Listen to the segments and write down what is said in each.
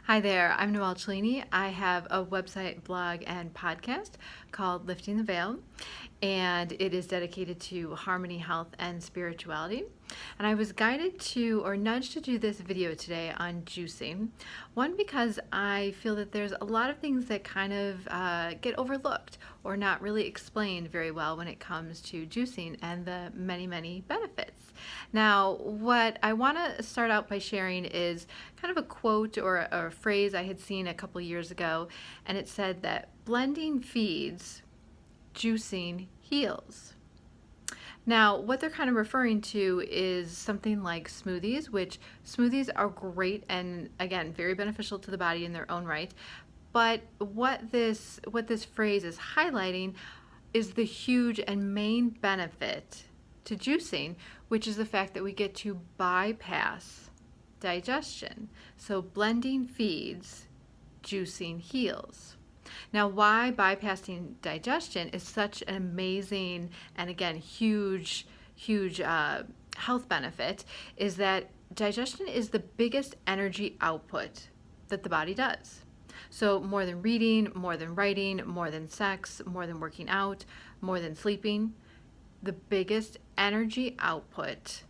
Hi there, I'm Noelle Cellini. I have a website, blog, and podcast called Lifting the Veil, and it is dedicated to harmony, health, and spirituality. And I was guided to or nudged to do this video today on juicing. One, because I feel that there's a lot of things that kind of get overlooked or not really explained very well when it comes to juicing and the many, many benefits. Now, what I want to start out by sharing is kind of a quote or a phrase I had seen a couple years ago, and it said that blending feeds, juicing heals. Now, what they're kind of referring to is something like smoothies, which smoothies are great and, again, very beneficial to the body in their own right. But what this phrase is highlighting is the huge and main benefit to juicing, which is the fact that we get to bypass digestion. So blending feeds, juicing heals. Now, why bypassing digestion is such an amazing and, again, huge health benefit is that digestion is the biggest energy output that the body does. So more than reading, more than writing, more than sex, more than working out, more than sleeping, the biggest energy output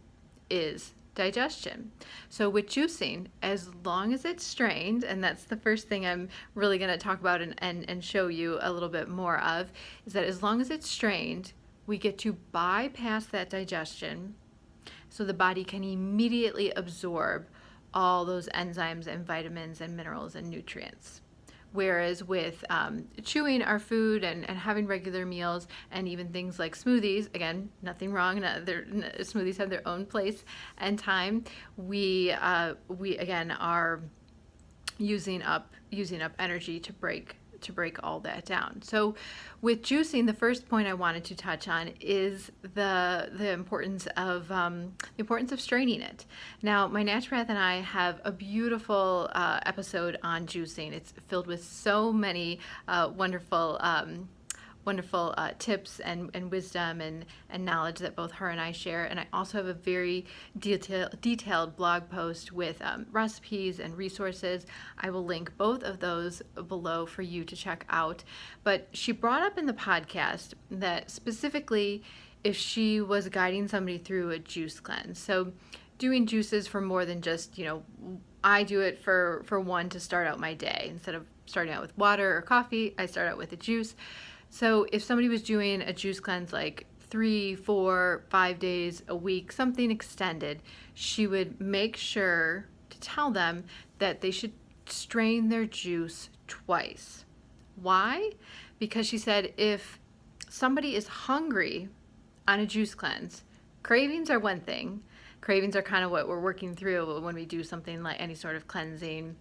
is digestion. So with juicing, as long as it's strained, and that's the first thing I'm really going to talk about and show you a little bit more of, is that as long as it's strained, we get to bypass that digestion so the body can immediately absorb all those enzymes and vitamins and minerals and nutrients. Whereas with chewing our food and having regular meals and even things like smoothies, again, nothing wrong, smoothies have their own place and time, we again are using up energy to break all that down. So with juicing, the first point I wanted to touch on is the importance of straining it. Now, my naturopath and I have a beautiful episode on juicing. It's filled with so many wonderful tips and wisdom and knowledge that both her and I share. And I also have a very detailed blog post with recipes and resources. I will link both of those below for you to check out. But she brought up in the podcast that specifically if she was guiding somebody through a juice cleanse. So doing juices for more than just, I do it for one to start out my day. Instead of starting out with water or coffee, I start out with a juice. So if somebody was doing a juice cleanse like 3, 4, 5 days a week, something extended, she would make sure to tell them that they should strain their juice twice. Why? Because she said if somebody is hungry on a juice cleanse, cravings are one thing. Cravings are kind of what we're working through when we do something like any sort of cleansing,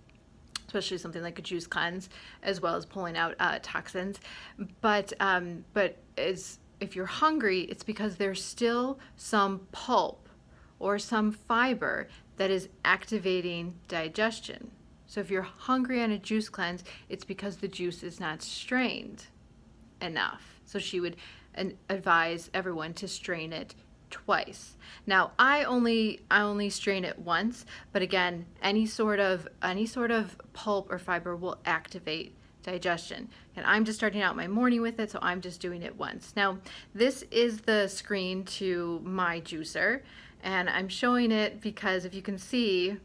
especially something like a juice cleanse, as well as pulling out toxins. But if you're hungry, it's because there's still some pulp or some fiber that is activating digestion. So if you're hungry on a juice cleanse, it's because the juice is not strained enough. So she would advise everyone to strain it twice. Now, I only strain it once, but again, any sort of pulp or fiber will activate digestion. And I'm just starting out my morning with it, so I'm just doing it once. Now, this is the screen to my juicer, and I'm showing it because if you can see,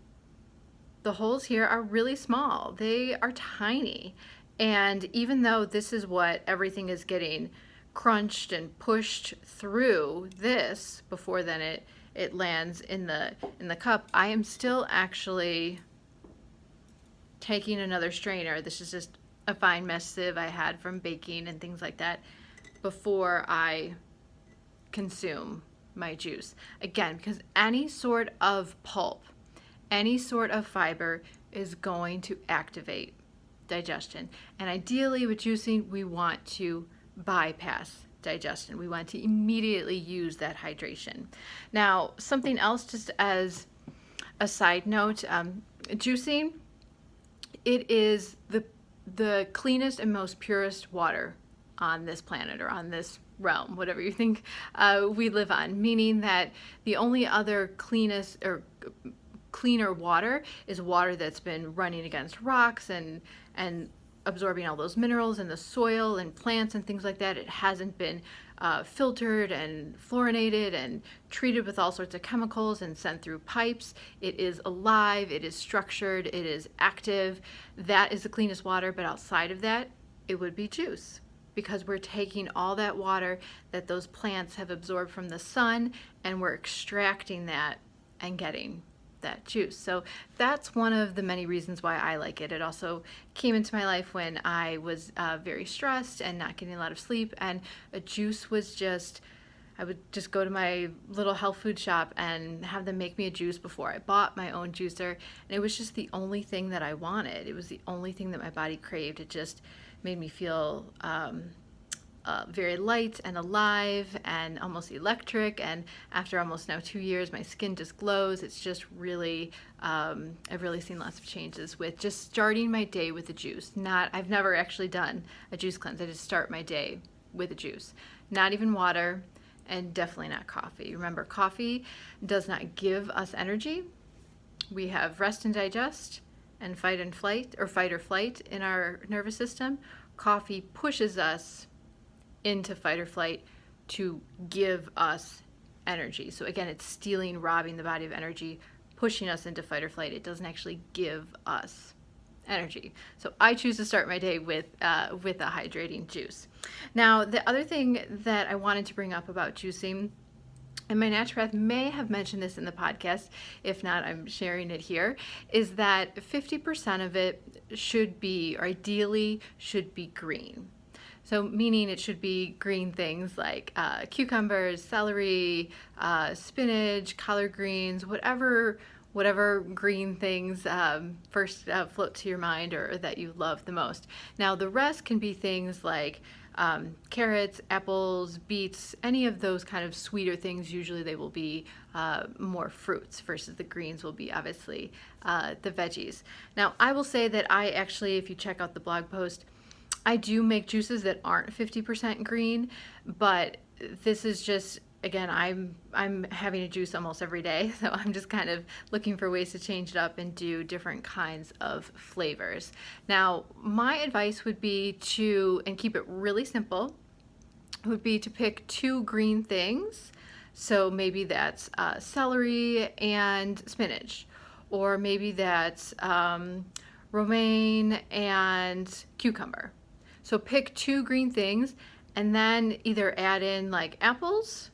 the holes here are really small. They are tiny. And even though this is what everything is getting crunched and pushed through this before then it lands in the cup, I am still actually taking another strainer. This is just a fine mesh sieve I had from baking and things like that before I consume my juice. Again, because any sort of pulp, any sort of fiber is going to activate digestion. And ideally with juicing, we want to bypass digestion. We want to immediately use that hydration. Now, something else just as a side note, juicing, it is the cleanest and most purest water on this planet or on this realm, whatever you think we live on, meaning that the only other cleanest or cleaner water is water that's been running against rocks and absorbing all those minerals in the soil and plants and things like that. It hasn't been filtered and fluorinated and treated with all sorts of chemicals and sent through pipes. It is alive, it is structured, it is active. That is the cleanest water, but outside of that, it would be juice, because we're taking all that water that those plants have absorbed from the sun and we're extracting that and getting that juice. So that's one of the many reasons why I like it. It also came into my life when I was very stressed and not getting a lot of sleep, and a juice was just, I would just go to my little health food shop and have them make me a juice before I bought my own juicer, and it was just the only thing that I wanted. It was the only thing that my body craved. It just made me feel very light and alive and almost electric, and after almost now 2 years, my skin just glows. It's just really, I've really seen lots of changes with just starting my day with a juice. I've never actually done a juice cleanse. I just start my day with a juice, not even water, and definitely not coffee. Remember, coffee does not give us energy. We have rest and digest and fight and flight, or fight or flight in our nervous system. Coffee pushes us into fight or flight to give us energy. So again, it's stealing, robbing the body of energy, pushing us into fight or flight. It doesn't actually give us energy. So I choose to start my day with a hydrating juice. Now, the other thing that I wanted to bring up about juicing, and my naturopath may have mentioned this in the podcast, if not, I'm sharing it here, is that 50% of it should be, or ideally should be, green. So meaning it should be green things like cucumbers, celery, spinach, collard greens, whatever green things first float to your mind or that you love the most. Now the rest can be things like carrots, apples, beets, any of those kind of sweeter things. Usually they will be more fruits versus the greens will be obviously the veggies. Now I will say that I actually, if you check out the blog post, I do make juices that aren't 50% green, but this is just, again, I'm having a juice almost every day, so I'm just kind of looking for ways to change it up and do different kinds of flavors. Now, my advice would be to, and keep it really simple, would be to pick 2 green things. So maybe that's celery and spinach, or maybe that's romaine and cucumber. So pick 2 green things and then either add in like apples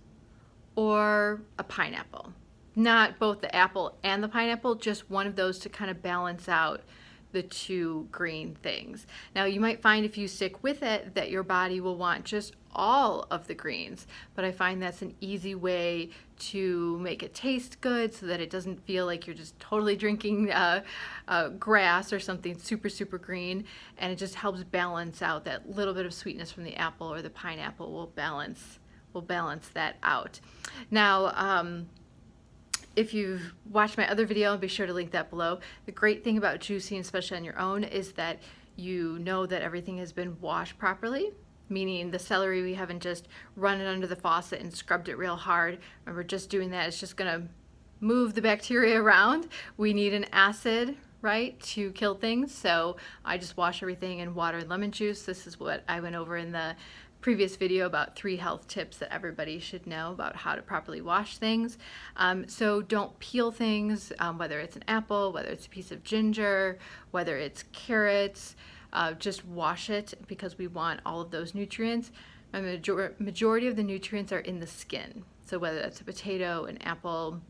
or a pineapple. Not both the apple and the pineapple, just one of those to kind of balance out the 2 green things. Now you might find if you stick with it that your body will want just all of the greens, but I find that's an easy way to make it taste good so that it doesn't feel like you're just totally drinking grass or something super green, and it just helps balance out that little bit of sweetness from the apple or the pineapple will balance that out. Now, if you've watched my other video, I'll be sure to link that below. The great thing about juicing, especially on your own, is that you know that everything has been washed properly, meaning the celery, we haven't just run it under the faucet and scrubbed it real hard. Remember, just doing that is just gonna move the bacteria around. We need an acid, right, to kill things. So I just wash everything in water and lemon juice. This is what I went over in the previous video about 3 health tips that everybody should know about how to properly wash things. So don't peel things, whether it's an apple, whether it's a piece of ginger, whether it's carrots, just wash it because we want all of those nutrients. The majority of the nutrients are in the skin. So whether that's a potato, an apple,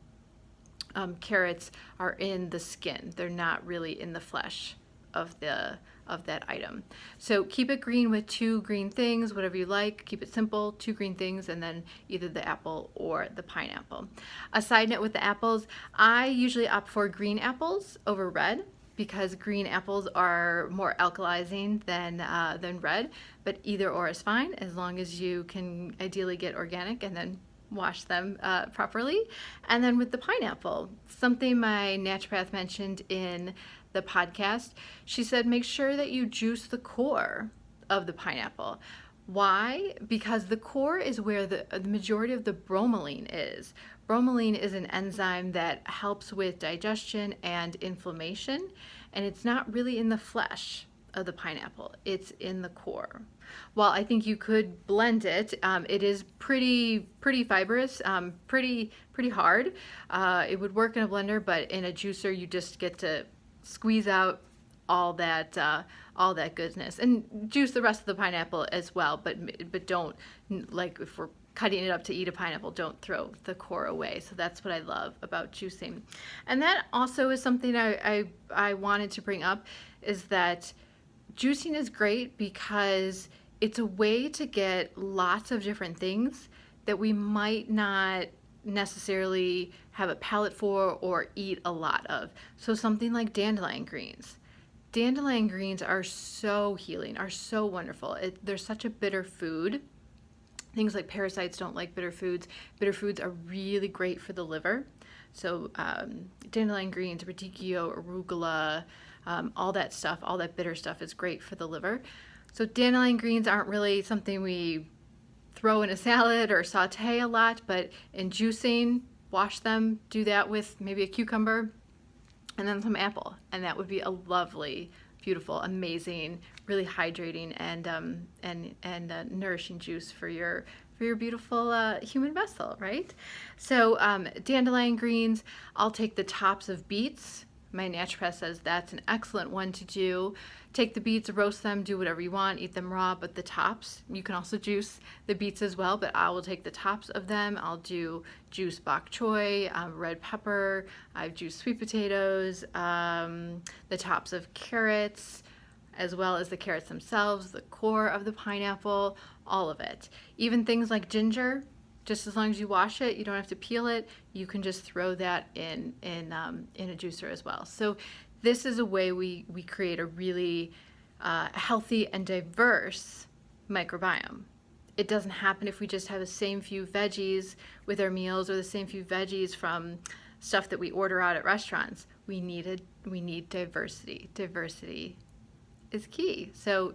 carrots are in the skin. They're not really in the flesh of that item. So keep it green with 2 green things, whatever you like. Keep it simple, 2 green things, and then either the apple or the pineapple. A side note with the apples, I usually opt for green apples over red because green apples are more alkalizing than red, but either or is fine as long as you can ideally get organic and then wash them properly. And then with the pineapple, something my naturopath mentioned in the podcast, she said make sure that you juice the core of the pineapple. Why? Because the core is where the majority of the bromelain is, Bromelain is an enzyme that helps with digestion and inflammation, and it's not really in the flesh of the pineapple, it's in the core. While I think you could blend it, it is pretty fibrous, pretty hard. It would work in a blender, but in a juicer you just get to squeeze out all that goodness and juice the rest of the pineapple as well. But don't, like if we're cutting it up to eat a pineapple, don't throw the core away. So that's what I love about juicing. And that also is something I wanted to bring up, is that juicing is great because it's a way to get lots of different things that we might not necessarily have a palate for or eat a lot of. So something like dandelion greens. Dandelion greens are so healing, are so wonderful. They're such a bitter food. Things like parasites don't like bitter foods. Bitter foods are really great for the liver. So dandelion greens, radicchio, arugula, all that stuff, all that bitter stuff is great for the liver. So dandelion greens aren't really something we throw in a salad or saute a lot, but in juicing, wash them, do that with maybe a cucumber and then some apple, and that would be a lovely, beautiful, amazing, really hydrating and nourishing juice for your beautiful human vessel, right? So dandelion greens, I'll take the tops of beets. My naturopath says that's an excellent one to do. Take the beets, roast them, do whatever you want, eat them raw, but the tops, you can also juice the beets as well, but I will take the tops of them. I'll do juice bok choy, red pepper, I've juiced sweet potatoes, the tops of carrots, as well as the carrots themselves, the core of the pineapple, all of it. Even things like ginger, just as long as you wash it, you don't have to peel it, you can just throw that in a juicer as well. So this is a way we create a really healthy and diverse microbiome. It doesn't happen if we just have the same few veggies with our meals or the same few veggies from stuff that we order out at restaurants. We need diversity. Diversity is key. So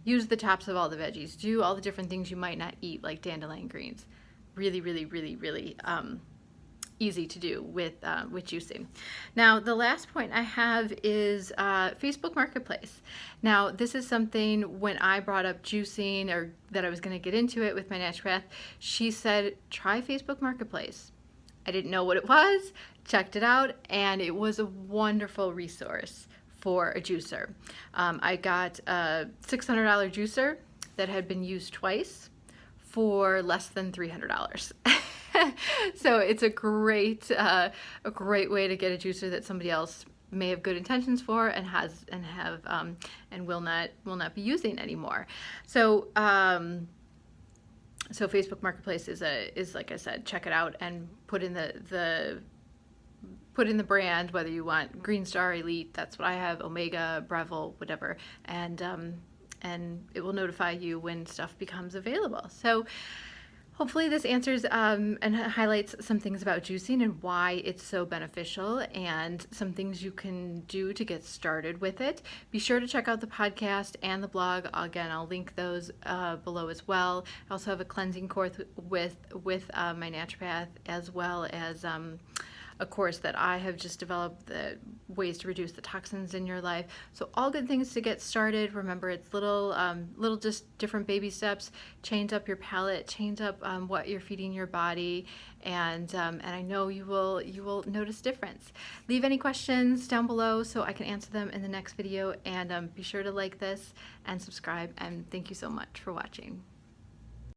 use the tops of all the veggies. Do all the different things you might not eat, like dandelion greens. Really easy to do with juicing. Now, the last point I have is Facebook Marketplace. Now, this is something when I brought up juicing, or that I was going to get into it with my naturopath, she said, try Facebook Marketplace. I didn't know what it was, checked it out, and it was a wonderful resource for a juicer. I got a $600 juicer that had been used twice for less than $300. So it's a great way to get a juicer that somebody else may have good intentions for and will not be using anymore. So so Facebook Marketplace is like I said, check it out and put in the brand, whether you want Green Star, Elite, that's what I have, Omega, Breville, whatever, and it will notify you when stuff becomes available. So hopefully this answers and highlights some things about juicing and why it's so beneficial, and some things you can do to get started with it. Be sure to check out the podcast and the blog. Again, I'll link those below as well. I also have a cleansing course with my naturopath, as well as a course that I have just developed, the ways to reduce the toxins in your life. So all good things to get started. Remember, it's little just different baby steps. Change up your palate, change up what you're feeding your body, and I know you will notice difference. Leave any questions down below so I can answer them in the next video, and be sure to like this and subscribe, and thank you so much for watching.